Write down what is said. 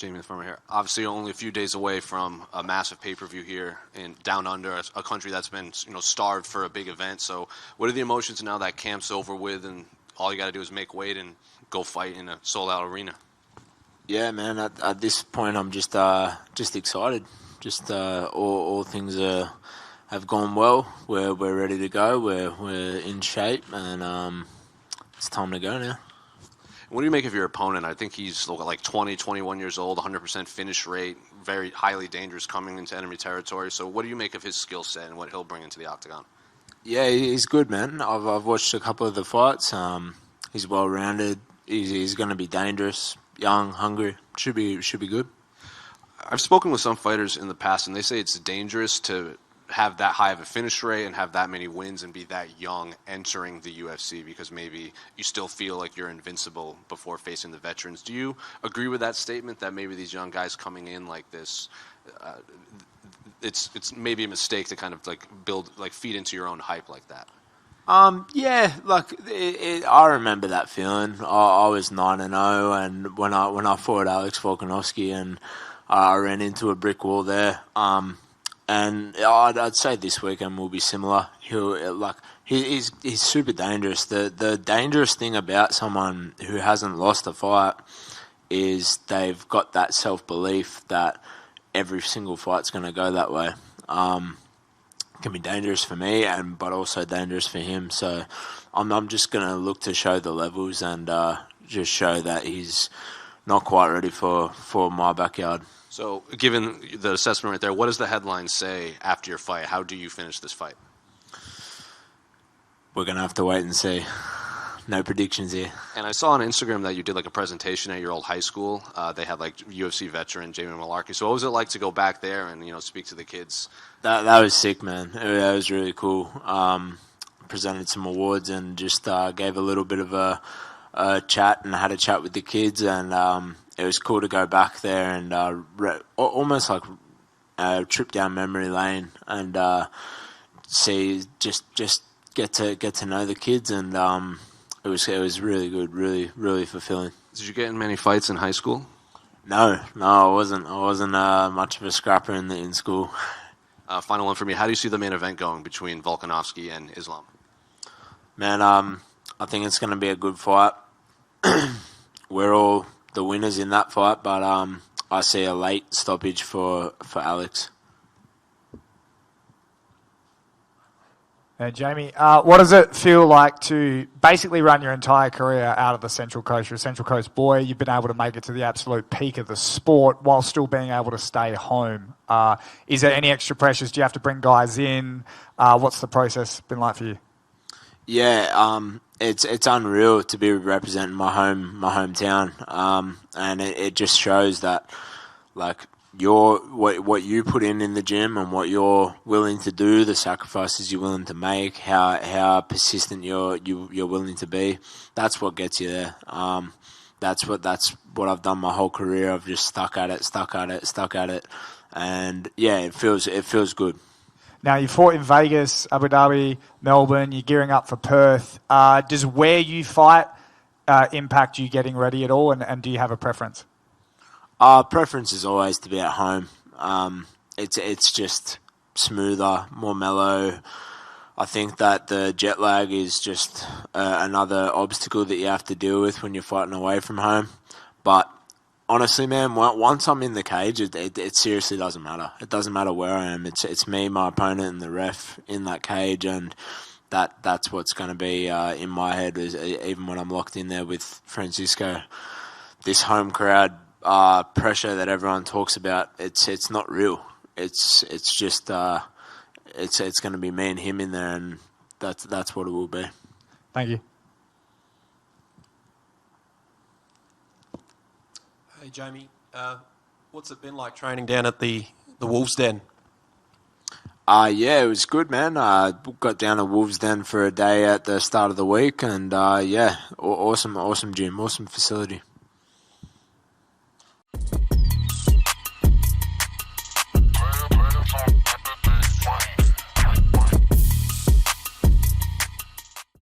Jamie the Farmer here. Obviously, only a few days away from a massive pay-per-view here in Down Under, a country that's been starved for a big event. So, what are the emotions now that camp's over with, and all you got to do is make weight and go fight in a sold-out arena? Yeah, man. At this point, I'm just excited. Just all things have gone well. We're ready to go. We're in shape, and it's time to go now. What do you make of your opponent? I think he's like 20, 21 years old, 100% finish rate, very highly dangerous coming into enemy territory. So what do you make of his skill set and what he'll bring into the octagon? Yeah, he's good, man. I've watched a couple of the fights. He's well-rounded. He's going to be dangerous, young, hungry. Should be good. I've spoken with some fighters in the past, and they say it's dangerous to have that high of a finish rate and have that many wins and be that young entering the UFC because maybe you still feel like you're invincible before facing the veterans. Do you agree with that statement that maybe these young guys coming in like this, it's maybe a mistake to kind of feed into your own hype like that? Yeah, I remember that feeling. I was 9-0, and when I fought Alex Volkanovski, and I ran into a brick wall there. And I'd say this weekend will be similar. He's super dangerous. The dangerous thing about someone who hasn't lost a fight is they've got that self-belief that every single fight's going to go that way. It can be dangerous for me, but also dangerous for him. So I'm just going to look to show the levels and just show that he's not quite ready for my backyard. So, given the assessment right there, what does the headline say after your fight? How do you finish this fight? We're going to have to wait and see. No predictions here. And I saw on Instagram that you did a presentation at your old high school. They had UFC veteran Jamie Mullarkey. So what was it like to go back there and speak to the kids? That was sick, man. That was really cool. Presented some awards and just gave a little bit of a chat and had a chat with the kids, and it was cool to go back there and almost like a trip down memory lane and see just get to know the kids, and it was really good, really fulfilling. Did you get in many fights in high school? No, I wasn't much of a scrapper in school. Final one for me. How do you see the main event going between Volkanovski and Islam? Man, I think it's going to be a good fight. We're all the winners in that fight, but I see a late stoppage for Alex. Jamie, what does it feel like to basically run your entire career out of the Central Coast? You're a Central Coast boy. You've been able to make it to the absolute peak of the sport while still being able to stay home. Is there any extra pressures? Do you have to bring guys in? What's the process been like for you? Yeah, it's unreal to be representing my hometown, and it just shows that what you put in the gym and what you're willing to do, the sacrifices you're willing to make, how persistent you're willing to be. That's what gets you there. That's what I've done my whole career. I've just stuck at it, and yeah, it feels good. Now, you fought in Vegas, Abu Dhabi, Melbourne. You're gearing up for Perth. Does where you fight impact you getting ready at all, and do you have a preference? Preference is always to be at home. It's just smoother, more mellow. I think that the jet lag is just another obstacle that you have to deal with when you're fighting away from home. But honestly, man, once I'm in the cage, it seriously doesn't matter. It doesn't matter where I am. It's me, my opponent, and the ref in that cage, and that's what's going to be in my head. Is even when I'm locked in there with Francisco, this home crowd pressure that everyone talks about, it's not real. It's just it's going to be me and him in there, and that's what it will be. Thank you. Hey, Jamie, what's it been like training down at the Wolves Den? Yeah, it was good, man. Got down to Wolves Den for a day at the start of the week, and yeah, awesome gym, awesome facility.